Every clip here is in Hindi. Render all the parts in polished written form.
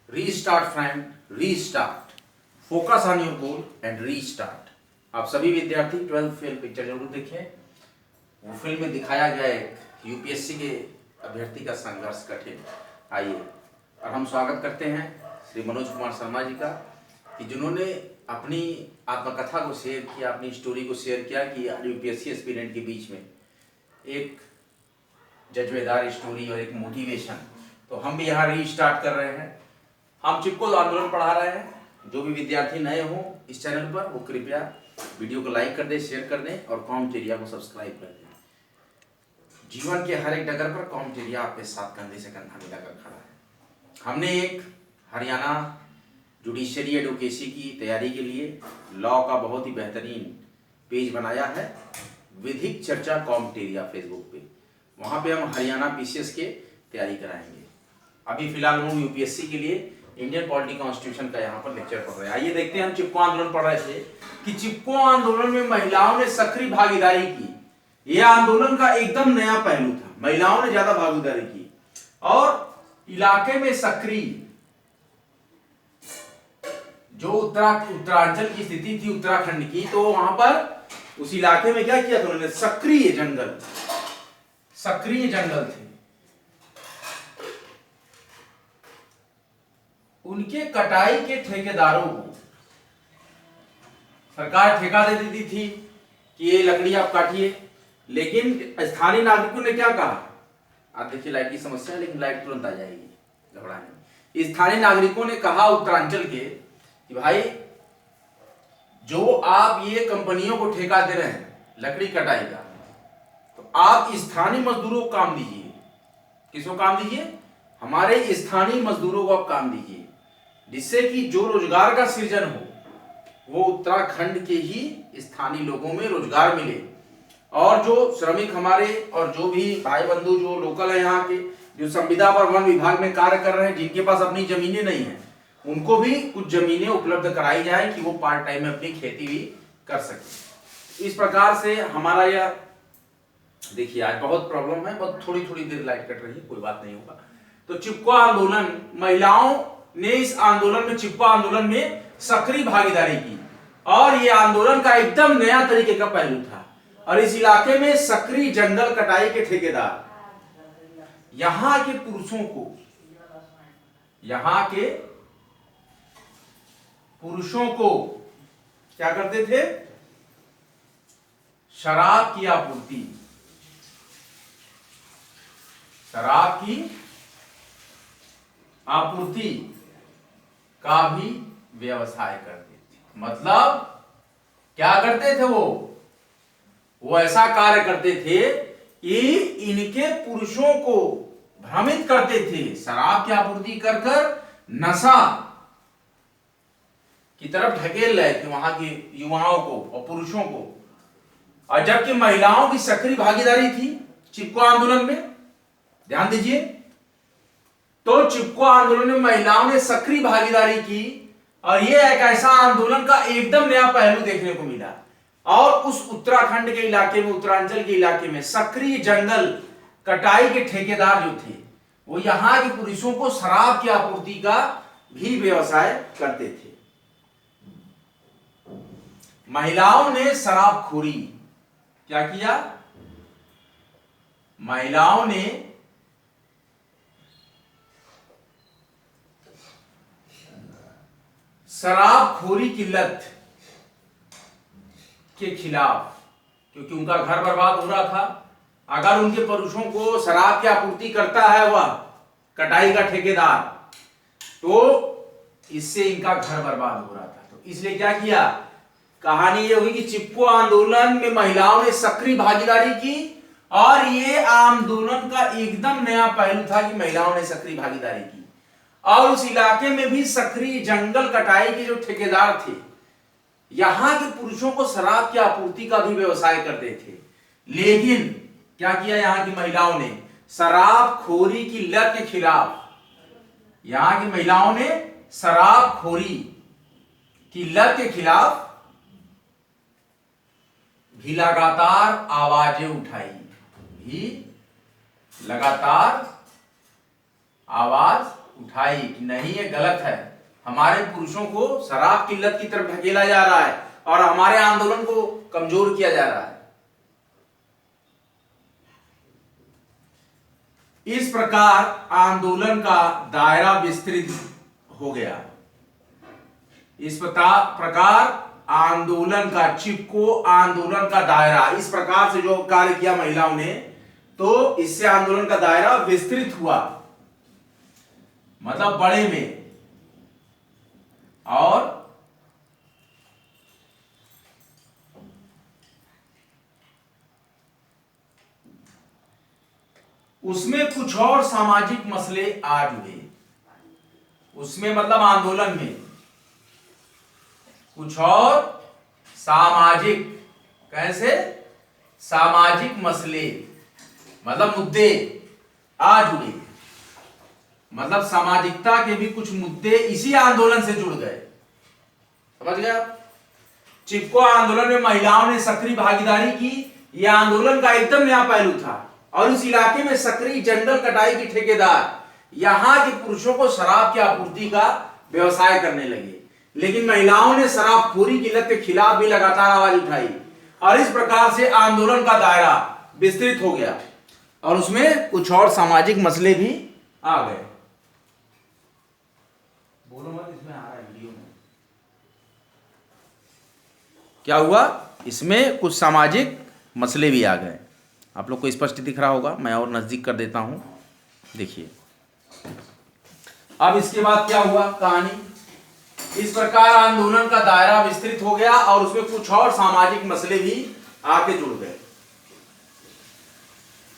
Restart friend, restart, focus on your goal and restart. आप सभी विद्यार्थी 12th फेल पिक्चर जरूर देखें। वो फिल्म में दिखाया गया एक यूपीएससी के अभ्यर्थी का संघर्ष कठिन। आइए और हम स्वागत करते हैं श्री मनोज कुमार शर्मा जी का, कि जिन्होंने अपनी आत्मकथा को शेयर किया, अपनी स्टोरी को शेयर किया कि यूपीएससी एस्पिरेंट के बीच में एक जज्बेदार स्टोरी और एक मोटिवेशन। तो हम भी यहाँ रीस्टार्ट कर रहे हैं। हम चिपको आंदोलन पढ़ा रहे हैं। जो भी विद्यार्थी नए हों इस चैनल पर, वो कृपया वीडियो को लाइक कर दें, शेयर कर दें और कॉमेंटेरिया को सब्सक्राइब कर दें। जीवन के हर एक डगर पर कॉमेंटेरिया आपके साथ कंधे से कंधा मिलाकर खड़ा है। हमने एक हरियाणा जुडिशियरी एडवोकेसी की तैयारी के लिए लॉ का बहुत ही बेहतरीन पेज बनाया है, विधिक चर्चा कॉमेंटेरिया फेसबुक पे। वहाँ पे हम हरियाणा पीसीएस के तैयारी कराएंगे। अभी फिलहाल हम यूपीएससी के लिए इंडियन पॉलिटी कॉन्स्टिट्यूशन का यहाँ पर लेक्चर पढ़ रहे हैं। आइए देखते हैं, हम चिपको आंदोलन पढ़ रहे थे कि चिपको आंदोलन में महिलाओं ने सक्रिय भागीदारी की। यह आंदोलन का एकदम नया पहलू था। महिलाओं ने ज्यादा भागीदारी की और इलाके में सक्रिय, जो उत्तरांचल की स्थिति थी उत्तराखंड की, तो वहां पर उस इलाके में क्या किया था उन्होंने? सक्रिय जंगल थे। उनके कटाई के ठेकेदारों को सरकार ठेका दे देती थी कि ये लकड़ी आप काटिए, लेकिन स्थानीय नागरिकों ने क्या कहा? आप देखिए, लाइट की समस्या है लेकिन लाइट तुरंत आ जाएगी, घबराने। स्थानीय नागरिकों ने कहा उत्तरांचल के कि भाई, जो आप ये कंपनियों को ठेका दे रहे हैं लकड़ी कटाई का, तो आप स्थानीय मजदूरों को काम दीजिए। किसको काम दीजिए? हमारे स्थानीय मजदूरों को आप काम दीजिए, जिससे कि जो रोजगार का सृजन हो वो उत्तराखंड के ही स्थानीय लोगों में रोजगार मिले। और जो श्रमिक हमारे और जो भी भाई बंधु जो लोकल है यहाँ के, जो संविदा पर वन विभाग में कार्य कर रहे हैं, जिनके पास अपनी जमीनें नहीं है, उनको भी कुछ जमीनें उपलब्ध कराई जाए कि वो पार्ट टाइम में अपनी खेती भी कर सके। इस प्रकार से हमारा यह, देखिए आज बहुत प्रॉब्लम है, बहुत थोड़ी थोड़ी देर लाइट कट रही है, कोई बात नहीं होगा। तो चिपको आंदोलन, महिलाओं ने इस आंदोलन में, चिपको आंदोलन में सक्रिय भागीदारी की और यह आंदोलन का एकदम नया तरीके का पहलू था। और इस इलाके में सक्रिय जंगल कटाई के ठेकेदार यहां के पुरुषों को क्या करते थे? शराब की आपूर्ति का भी व्यवसाय करते थे। मतलब क्या करते थे? वो ऐसा कार्य करते थे कि इनके पुरुषों को भ्रमित करते थे, शराब की आपूर्ति कर नशा की तरफ ढकेल रहे थे वहां के युवाओं को और पुरुषों को। और जबकि महिलाओं की सक्रिय भागीदारी थी चिपको आंदोलन में, ध्यान दीजिए, तो चिपको आंदोलन में महिलाओं ने सक्रिय भागीदारी की और यह एक ऐसा आंदोलन का एकदम नया पहलू देखने को मिला। और उस उत्तराखंड के इलाके में, उत्तरांचल के इलाके में सक्रिय जंगल कटाई के ठेकेदार जो थे, वो यहां के पुरुषों को शराब की आपूर्ति का भी व्यवसाय करते थे। महिलाओं ने शराबखोरी क्या किया? महिलाओं ने शराबखोरी की लत के खिलाफ, क्योंकि उनका घर बर्बाद हो रहा था। अगर उनके पुरुषों को शराब की आपूर्ति करता है वह कटाई का ठेकेदार, तो इससे इनका घर बर्बाद हो रहा था। तो इसलिए क्या किया? कहानी ये हुई कि चिपको आंदोलन में महिलाओं ने सक्रिय भागीदारी की और ये आंदोलन का एकदम नया पहलू था कि महिलाओं ने सक्रिय भागीदारी की। और उस इलाके में भी सक्रिय जंगल कटाई के जो ठेकेदार थे, यहां के पुरुषों को शराब की आपूर्ति का भी व्यवसाय करते थे। लेकिन क्या किया यहां की महिलाओं ने? शराबखोरी की लत के खिलाफ, यहां की महिलाओं ने शराबखोरी की लत के खिलाफ भी लगातार आवाजें उठाई कि नहीं ये गलत है, हमारे पुरुषों को शराब की लत की तरफ धकेला जा रहा है और हमारे आंदोलन को कमजोर किया जा रहा है। इस प्रकार आंदोलन का दायरा विस्तृत हो गया। इस प्रकार आंदोलन का चिपको आंदोलन का दायरा, इस प्रकार से जो कार्य किया महिलाओं ने, तो इससे आंदोलन का दायरा विस्तृत हुआ, मतलब बड़े में। और उसमें कुछ और सामाजिक मसले आ जुड़े। उसमें मतलब आंदोलन में कुछ और सामाजिक, कैसे सामाजिक मसले मतलब मुद्दे आ जुड़े, मतलब सामाजिकता के भी कुछ मुद्दे इसी आंदोलन से जुड़ गए। समझ गया? चिपको आंदोलन में महिलाओं ने सक्रिय भागीदारी की। यह आंदोलन का एकदम नया पहलू था और इस इलाके में सक्रिय जंगल कटाई के ठेकेदार यहां के पुरुषों को शराब की आपूर्ति का व्यवसाय करने लगे। लेकिन महिलाओं ने शराबखोरी की लत के खिलाफ भी लगातार आवाज उठाई और इस प्रकार से आंदोलन का दायरा विस्तृत हो गया और उसमें कुछ और सामाजिक मसले भी आ गए। बोलो मत, इसमें आ रहा है वीडियो में क्या हुआ, इसमें कुछ सामाजिक मसले भी आ गए। आप लोग को स्पष्ट दिख रहा होगा, मैं और नजदीक कर देता हूं, देखिए। अब इसके बाद क्या हुआ कहानी। इस प्रकार आंदोलन का दायरा विस्तृत हो गया और उसमें कुछ और सामाजिक मसले भी आके जुड़ गए।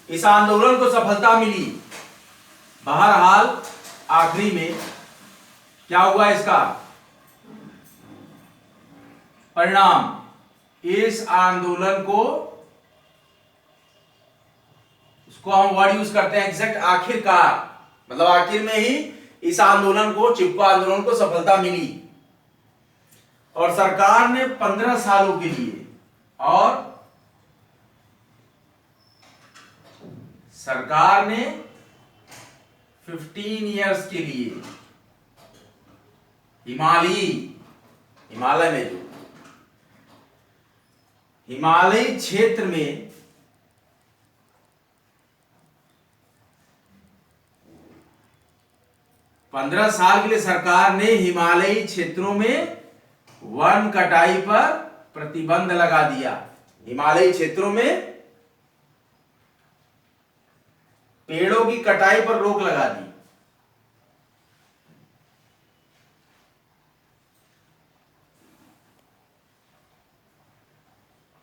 इस आंदोलन को सफलता मिली। बहरहाल आखिरी में क्या हुआ, इसका परिणाम, इस आंदोलन को, उसको हम वर्ड यूज करते हैं एग्जैक्ट, आखिरकार, मतलब आखिर में ही इस आंदोलन को, चिपको आंदोलन को सफलता मिली और सरकार ने 15 सालों के लिए, और सरकार ने 15 इयर्स के लिए हिमालय में, जो हिमालयी क्षेत्र में 15 साल के लिए सरकार ने हिमालयी क्षेत्रों में वन कटाई पर प्रतिबंध लगा दिया। हिमालयी क्षेत्रों में पेड़ों की कटाई पर रोक लगा दी।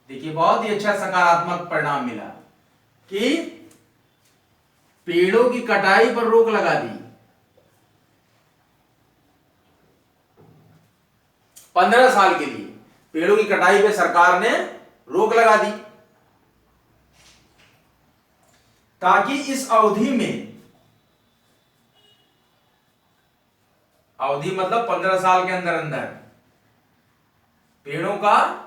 देखिए, बहुत ही अच्छा सकारात्मक परिणाम मिला कि पेड़ों की कटाई पर रोक लगा दी। 15 साल के लिए पेड़ों की कटाई पे सरकार ने रोक लगा दी ताकि इस अवधि में, अवधि मतलब 15 साल के अंदर अंदर पेड़ों का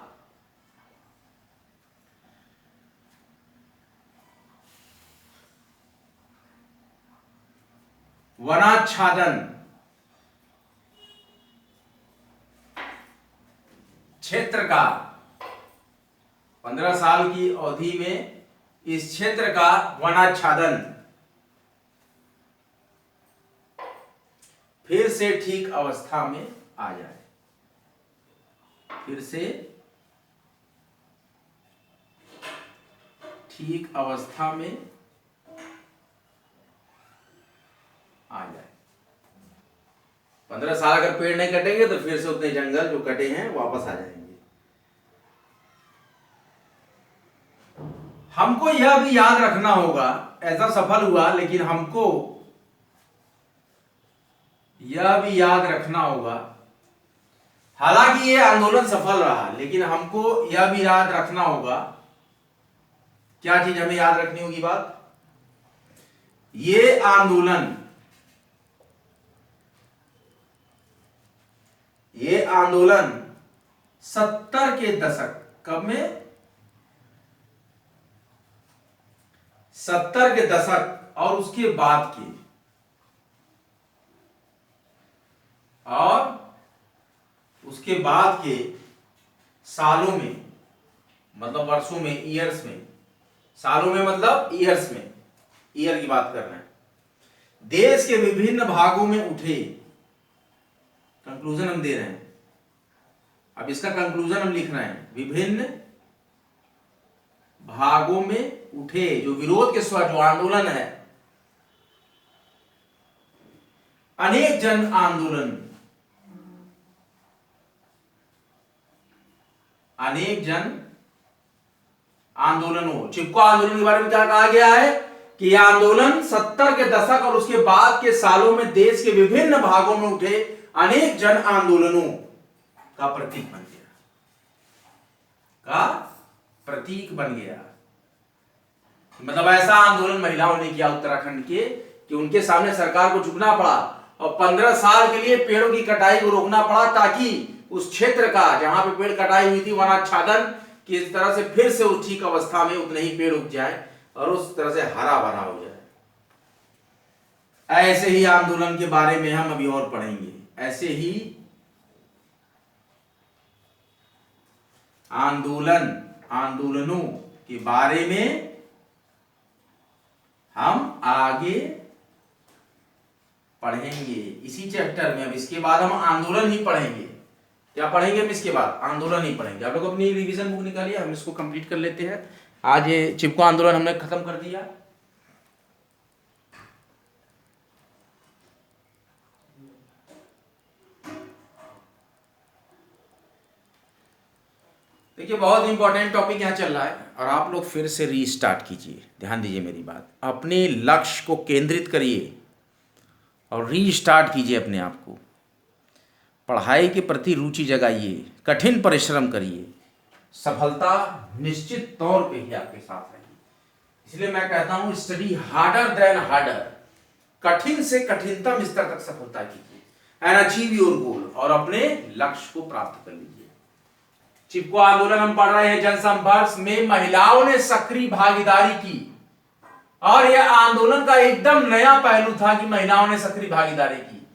वनाच्छादन, क्षेत्र का 15 साल की अवधि में इस क्षेत्र का वनाच्छादन फिर से ठीक अवस्था में आ जाए, फिर से ठीक अवस्था में आ जाए। 15 साल अगर पेड़ नहीं कटेंगे तो फिर से उतने जंगल जो कटे हैं वापस आ जाएंगे। हमको यह भी याद रखना होगा, ऐसा सफल हुआ, लेकिन हमको यह भी याद रखना होगा, हालांकि यह आंदोलन सफल रहा, लेकिन हमको यह भी याद रखना होगा, क्या चीज हमें याद रखनी होगी बात, ये आंदोलन 70 के दशक, कब में, 70 के दशक और उसके बाद के उसके बाद के सालों में, मतलब वर्षों में, ईयर्स में, सालों में मतलब ईयर्स में, ईयर की बात कर रहे हैं, देश के विभिन्न भागों में उठे, कंक्लूजन हम दे रहे हैं, अब इसका कंक्लूजन हम लिख रहे हैं, विभिन्न भागों में उठे जो विरोध के स्वर, जो आंदोलन है, अनेक जन आंदोलन, अनेक जन आंदोलनों, चिपको आंदोलन के बारे में क्या कहा गया है कि यह आंदोलन 70 के दशक और उसके बाद के सालों में देश के विभिन्न भागों में उठे अनेक जन आंदोलनों का प्रतीक बन गया, का प्रतीक बन गया। मतलब ऐसा आंदोलन महिलाओं ने किया उत्तराखंड के कि उनके सामने सरकार को झुकना पड़ा और 15 साल के लिए पेड़ों की कटाई को रोकना पड़ा, ताकि उस क्षेत्र का जहां पे पेड़ कटाई हुई थी वनाच्छादन की इस तरह से फिर से उस ठीक अवस्था में उतने ही पेड़ उग जाए और उस तरह से हरा भरा हो जाए। ऐसे ही आंदोलन के बारे में हम अभी और पढ़ेंगे, ऐसे ही आंदोलनों के बारे में हम आगे पढ़ेंगे इसी चैप्टर में। अब इसके बाद हम आंदोलन ही पढ़ेंगे। क्या पढ़ेंगे हम इसके बाद? आंदोलन ही पढ़ेंगे। आप लोग अपनी रिवीजन बुक निकालिए, हम इसको कंप्लीट कर लेते हैं। आज ये चिपको आंदोलन हमने खत्म कर दिया। देखिए बहुत इंपॉर्टेंट टॉपिक यहाँ चल रहा है और आप लोग फिर से रीस्टार्ट कीजिए, ध्यान दीजिए मेरी बात, अपने लक्ष्य को केंद्रित करिए और रीस्टार्ट कीजिए अपने आप को, पढ़ाई के प्रति रुचि जगाइए, कठिन परिश्रम करिए, सफलता निश्चित तौर पे ही आपके साथ रहेगी। इसलिए मैं कहता हूं स्टडी हार्डर देन हार्डर, कठिन से कठिनतम स्तर तक सफलता कीजिए एंड अचीव योर गोल, और अपने लक्ष्य को प्राप्त कर लीजिए। चिपको आंदोलन हम पढ़ रहे हैं, जनसंपर्क में महिलाओं ने सक्रिय भागीदारी की और यह आंदोलन का एकदम नया पहलू था कि महिलाओं ने सक्रिय भागीदारी की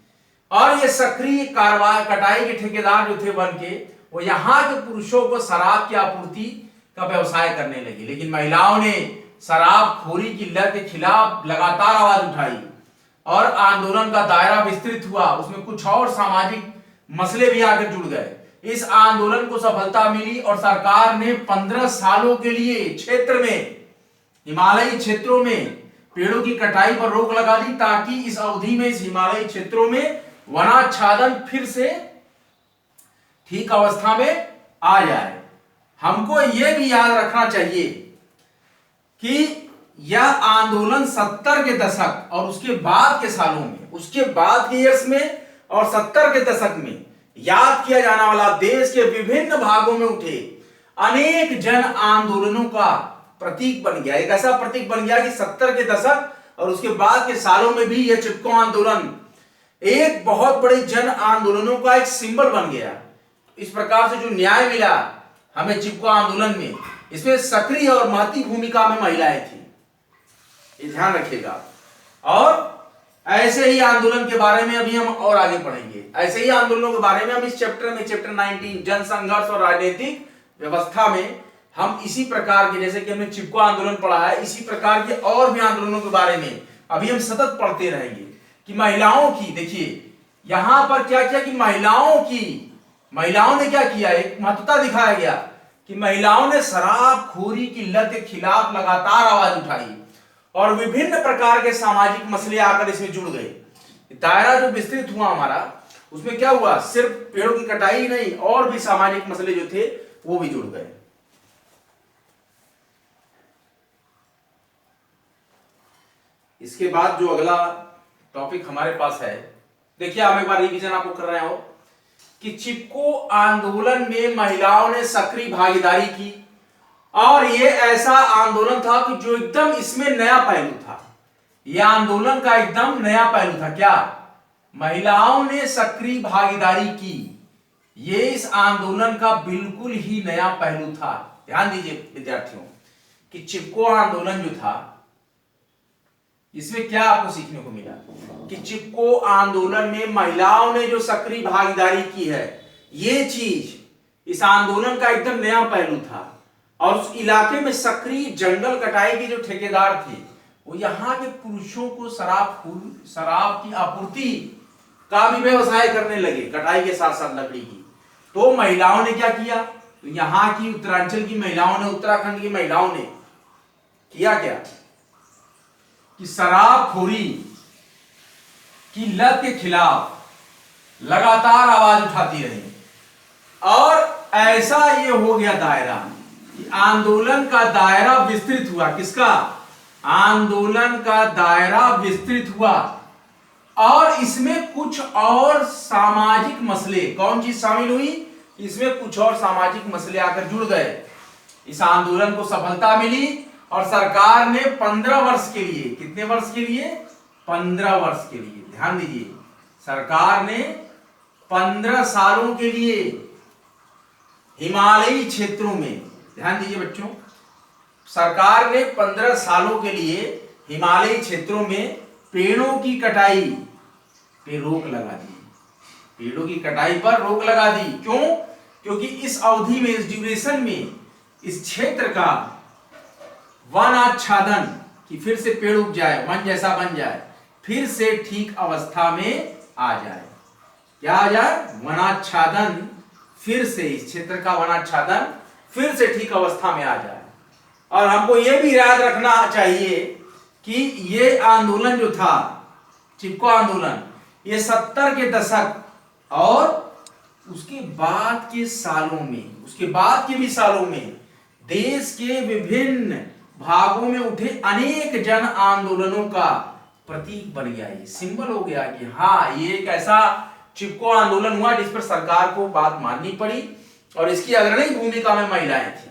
और ये सक्रिय कार्रवाई, कटाई के ठेकेदार जो थे वन के, वो यहां के पुरुषों को शराब की आपूर्ति का व्यवसाय करने लगे। लेकिन महिलाओं ने शराबखोरी की लत के खिलाफ लगातार आवाज उठाई और आंदोलन का दायरा विस्तृत हुआ, उसमें कुछ और सामाजिक मसले भी आकर जुड़ गए। इस आंदोलन को सफलता मिली और सरकार ने 15 सालों के लिए क्षेत्र में, हिमालयी क्षेत्रों में पेड़ों की कटाई पर रोक लगा दी, ताकि इस अवधि में इस हिमालयी क्षेत्रों में वनाच्छादन फिर से ठीक अवस्था में आ जाए। हमको यह भी याद रखना चाहिए कि यह आंदोलन 70 के दशक और उसके बाद के सालों में, उसके बाद के ईयर्स में और 70 के दशक में याद किया जाने वाला देश के विभिन्न भागों में उठे अनेक जन आंदोलनों का प्रतीक बन गया। एक ऐसा प्रतीक बन गया कि 70 के दशक और उसके बाद के सालों में भी यह चिपको आंदोलन एक बहुत बड़े जन आंदोलनों का एक सिंबल बन गया। इस प्रकार से जो न्याय मिला हमें चिपको आंदोलन में, इसमें सक्रिय और महती भूमिका में महिलाएं थी, ये ध्यान रखिएगा। और ऐसे ही आंदोलन के बारे में अभी हम और आगे पढ़ेंगे। ऐसे ही आंदोलनों के बारे में हम इस चैप्टर में, चैप्टर 19 जन संघर्ष और राजनीतिक व्यवस्था में, हम इसी प्रकार के, जैसे कि हमने चिपको आंदोलन पढ़ा है, इसी प्रकार के और भी आंदोलनों के बारे में अभी हम सतत पढ़ते रहेंगे कि महिलाओं की, देखिए यहां पर क्या किया कि महिलाओं ने क्या किया, एक महत्वता दिखाया गया कि महिलाओं ने शराबखोरी की लत के खिलाफ लगातार आवाज उठाई और विभिन्न प्रकार के सामाजिक मसले आकर इसमें जुड़ गए। दायरा जो विस्तृत हुआ हमारा, उसमें क्या हुआ, सिर्फ पेड़ों की कटाई ही नहीं, और भी सामाजिक मसले जो थे वो भी जुड़ गए। इसके बाद जो अगला टॉपिक हमारे पास है, देखिए हम एक बार रिवीजन आपको कर रहे हो कि चिपको आंदोलन में महिलाओं ने सक्रिय भागीदारी की और यह ऐसा आंदोलन था कि जो एकदम इसमें नया पहलू था। यह आंदोलन का एकदम नया पहलू था। क्या? महिलाओं ने सक्रिय भागीदारी की, यह इस आंदोलन का बिल्कुल ही नया पहलू था। ध्यान दीजिए विद्यार्थियों कि चिपको आंदोलन जो था, इसमें क्या आपको सीखने को मिला कि चिपको आंदोलन में महिलाओं ने जो सक्रिय भागीदारी की है, ये चीज इस आंदोलन का एकदम नया पहलू था। और उस इलाके में सक्रिय जंगल कटाई के जो ठेकेदार थे वो यहाँ के पुरुषों को शराब की आपूर्ति का भी व्यवसाय करने लगे, कटाई के साथ साथ लकड़ी की। तो महिलाओं ने क्या किया, तो यहाँ की उत्तरांचल की महिलाओं ने, उत्तराखंड की महिलाओं ने किया क्या कि शराबखोरी की लत के खिलाफ लगातार आवाज उठाती रही। और ऐसा ये हो गया दायरा कि आंदोलन का दायरा विस्तृत हुआ। किसका? आंदोलन का दायरा विस्तृत हुआ और इसमें कुछ और सामाजिक मसले, कौन चीज शामिल हुई, इसमें कुछ और सामाजिक मसले आकर जुड़ गए। इस आंदोलन को सफलता मिली और सरकार ने 15 वर्ष के लिए, कितने वर्ष के लिए? 15 वर्ष के लिए, ध्यान दीजिए, सरकार ने 15 सालों के लिए हिमालयी क्षेत्रों में, ध्यान दीजिए बच्चों, सरकार ने 15 सालों के लिए हिमालयी क्षेत्रों में पेड़ों की कटाई पे रोक लगा दी। पेड़ों की कटाई पर रोक लगा दी। क्यों? क्योंकि इस अवधि में, इस ड्यूरेशन में, इस क्षेत्र का वन आच्छादन, कि फिर से पेड़ उग जाए, वन जैसा बन जाए, फिर से ठीक अवस्था में आ जाए। क्या आ जाए? वनाच्छादन, फिर से इस क्षेत्र का वनाच्छादन फिर से ठीक अवस्था में आ जाए। और हमको यह भी याद रखना चाहिए कि ये आंदोलन जो था, चिपको आंदोलन, ये 70 के दशक और उसके बाद के सालों में, उसके बाद के भी सालों में देश के विभिन्न भागों में उठे अनेक जन आंदोलनों का प्रतीक बन गया। ये सिंबल हो गया कि हाँ, ये एक ऐसा चिपको आंदोलन हुआ जिस पर सरकार को बात माननी पड़ी और इसकी अग्रणी भूमिका में महिलाएं थी।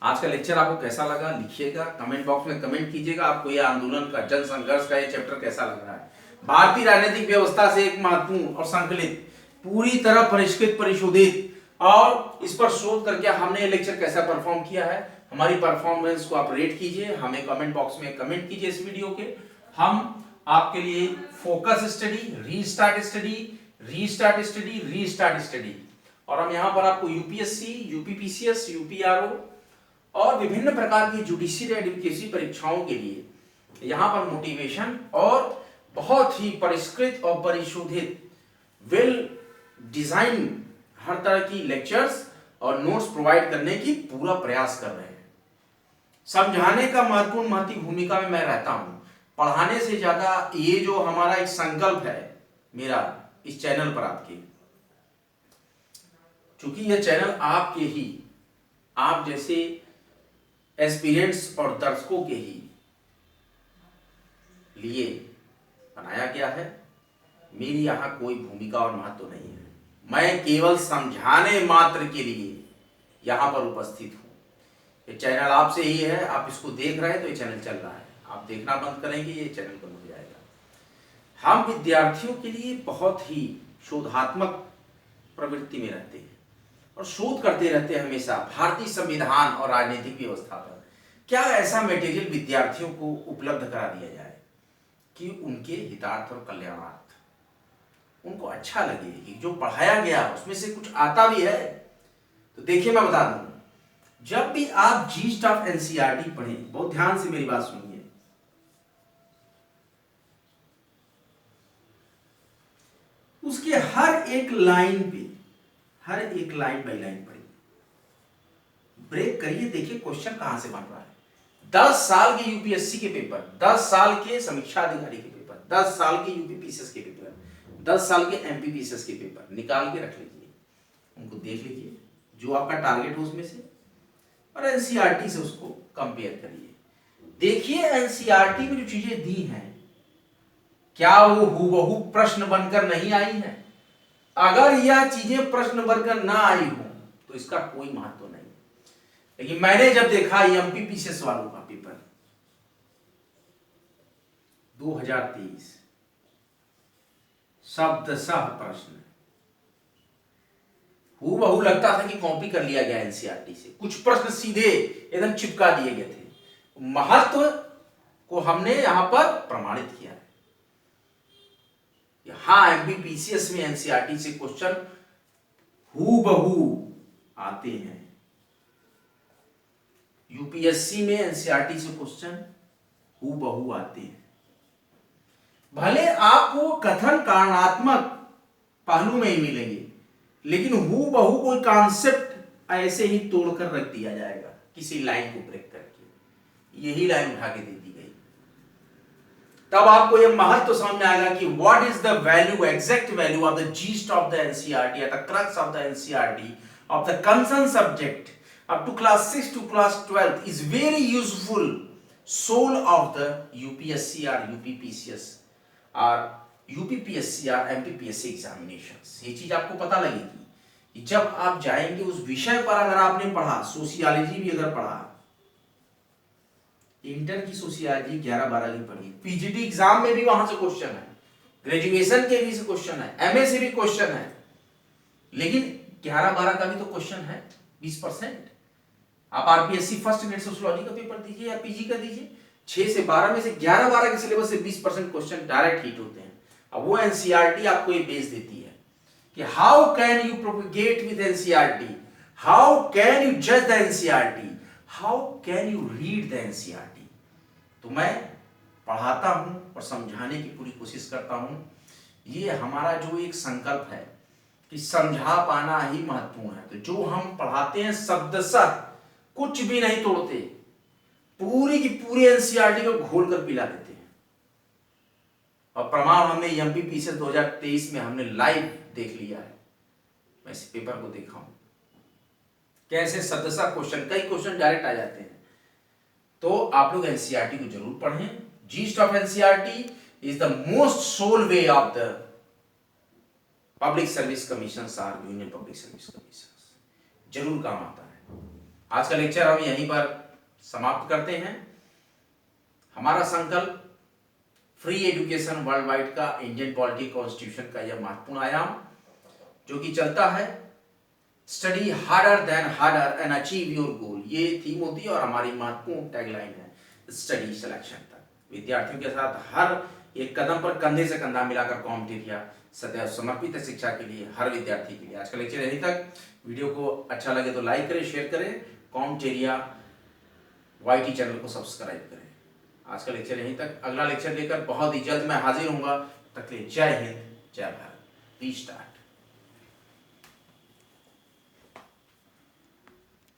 आज का लेक्चर आपको कैसा लगा लिखिएगा, कमेंट बॉक्स में कमेंट कीजिएगा। आपको यह आंदोलन का, जन संघर्ष का ये चैप्टर कैसा लग रहा है? भारतीय राजनीतिक व्यवस्था से एक महत्वपूर्ण और संकलित, पूरी तरह परिष्कृत, परिशोधित, और इस पर शोध करके हमने ये लेक्चर कैसा परफॉर्म किया है, हमारी परफॉर्मेंस को आप रेट कीजिए, हमें कमेंट बॉक्स में कमेंट कीजिए इस वीडियो के। हम आपके लिए focus study, restart study, restart study, restart study, और हम यहाँ पर आपको यूपीएससी, यूपीपीसीएस, यूपीआरओ और विभिन्न प्रकार की जुडिशियल एडवोकेसी परीक्षाओं के लिए यहाँ पर मोटिवेशन और बहुत ही परिष्कृत और परिशोधित, वेल डिजाइन हर तरह की लेक्चर्स और नोट्स प्रोवाइड करने की पूरा प्रयास कर रहे हैं। समझाने का महत्वपूर्ण भूमिका में मैं रहता हूं, पढ़ाने से ज्यादा ये जो हमारा एक संकल्प है मेरा इस चैनल पर आपके, चूंकि यह चैनल आपके ही, आप जैसे एस्पिरेंट्स और दर्शकों के ही लिए बनाया गया है। मेरी यहां कोई भूमिका और महत्व नहीं है, मैं केवल समझाने मात्र के लिए यहां पर उपस्थित हूं। ये चैनल आपसे ही है, आप इसको देख रहे हैं तो ये चैनल चल रहा है, आप देखना बंद करेंगे ये चैनल बंद हो जाएगा। हम विद्यार्थियों के लिए बहुत ही शोधात्मक प्रवृत्ति में रहते हैं और शोध करते रहते हैं हमेशा भारतीय संविधान और राजनीतिक व्यवस्था पर। क्या ऐसा मटेरियल विद्यार्थियों को उपलब्ध करा दिया जाए कि उनके हितार्थ और कल्याणार्थ उनको अच्छा लगे, कि जो पढ़ाया गया उसमें से कुछ आता भी है। तो देखिए, मैं बता दूं, जब भी आप जीस्ट ऑफ एनसीईआरटी पढ़ें, बहुत ध्यान से मेरी बात सुनिए, उसके हर एक लाइन पे, हर एक लाइन बाई लाइन पढ़िए, ब्रेक करिए, देखिए क्वेश्चन कहां से बन रहा है। 10 साल के यूपीएससी के पेपर, 10 साल के समीक्षा अधिकारी के पेपर, 10 साल के यूपीपीसीएस के पेपर, 10 साल के एमपीपीसीएस के पेपर निकाल के रख लीजिए, उनको देख लीजिए जो आपका टारगेट हो उसमें से, और एनसीईआरटी से उसको कंपेयर करिए। देखिए एनसीईआरटी में जो चीजें दी हैं क्या वो हूबहू प्रश्न बनकर नहीं आई है। अगर यह चीजें प्रश्न बनकर ना आई हो तो इसका कोई महत्व नहीं। लेकिन मैंने जब देखा एमपीपीसीएस वालों का पेपर 2023, शब्दशः प्रश्न हूबहू लगता था कि कॉपी कर लिया गया एनसीईआरटी से, कुछ प्रश्न सीधे एकदम चिपका दिए गए थे। महत्व को हमने यहां पर प्रमाणित किया है। हाँ, एमपीपीसीएस में एनसीईआरटी से क्वेश्चन हूबहू आते हैं, यूपीएससी में एनसीईआरटी से क्वेश्चन हूबहू आते हैं। भले आपको कथन कारणात्मक पहलू में ही मिलेंगे, लेकिन हूबहू कोई कॉन्सेप्ट ऐसे ही तोड़कर रख दिया जाएगा किसी लाइन को ब्रेक करके, यही लाइन उठा के दे दी गई। तब आपको यह महत्व समझ में आएगा कि what is the value, exact value of the gist of the NCERT, या the crux of the NCERT of the concern subject up to class 6 to class 12 is very useful soul of the UPSC or UPPCS or UPPSC or MPPSC examinations। ये चीज आपको पता लगेगी कि जब आप जाएंगे उस विषय पर, अगर आपने पढ़ा, सोशियोलॉजी भी अगर पढ़ा, इंटर की सोशियोलॉजी 11-12 की पढ़ी, पीजीटी एग्जाम में भी वहां से क्वेश्चन है, ग्रेजुएशन के भी से क्वेश्चन है, एमए से भी क्वेश्चन है, लेकिन 11-12 का भी तो क्वेश्चन है 20%। आप आरपीएससी फर्स्ट ग्रेड सोशियोलॉजी का पेपर दीजिए या पीजी का दीजिए, 6 से 12 में से 11-12 के सिलेबस से 20% क्वेश्चन डायरेक्ट हिट होते हैं। अब वो एनसीईआरटी आपको ये बेस देती है कि how can you propagate with NCERT, how can you जज the NCERT, how can you read the NCERT. तो मैं पढ़ाता हूं और समझाने की पूरी कोशिश करता हूं। ये हमारा जो एक संकल्प है कि समझा पाना ही महत्वपूर्ण है। तो जो हम पढ़ाते हैं शब्दशः कुछ भी नहीं तोड़ते, पूरी की पूरी एनसीईआरटी को घोल कर पिला देते हैं। और प्रमाण हमने एमपीपीसीएस 2023 में हमने लाइव देख लिया है। मैं इस पेपर को देखा हूं कैसे शब्दशः क्वेश्चन, कई क्वेश्चन डायरेक्ट आ जाते हैं। तो आप लोग एनसीईआरटी को जरूर पढ़ें। Gist of NCERT is the most sole way of the public service commission और यूनियन पब्लिक सर्विस कमीशन, जरूर काम आता है। आज का लेक्चर हम यहीं पर समाप्त करते हैं। हमारा संकल्प फ्री एजुकेशन वर्ल्ड वाइड का, इंडियन पॉलिटी कॉन्स्टिट्यूशन का यह महत्वपूर्ण आयाम जो कि चलता है, study harder than harder and achieve your goal, ये थीम होती है और हमारी महत्वपूर्ण टैगलाइन है स्टडी सिलेक्शन तक। विद्यार्थियों के साथ हर एक कदम पर कंधे से कंधा मिलाकर कॉम्पिटिटिव सदैव समर्पित है शिक्षा के लिए, हर विद्यार्थी के लिए। आज का लेक्चर यहीं तक। वीडियो को अच्छा लगे तो लाइक करें, शेयर करें, कॉम्टेरिया वाईटी चैनल को सब्सक्राइब करें। आज का लेक्चर यहीं तक। अगला लेक्चर लेकर बहुत ही जल्द मैं हाजिर होऊंगा। तक के लिए जय हिंद, जय भारत, पीस स्टार।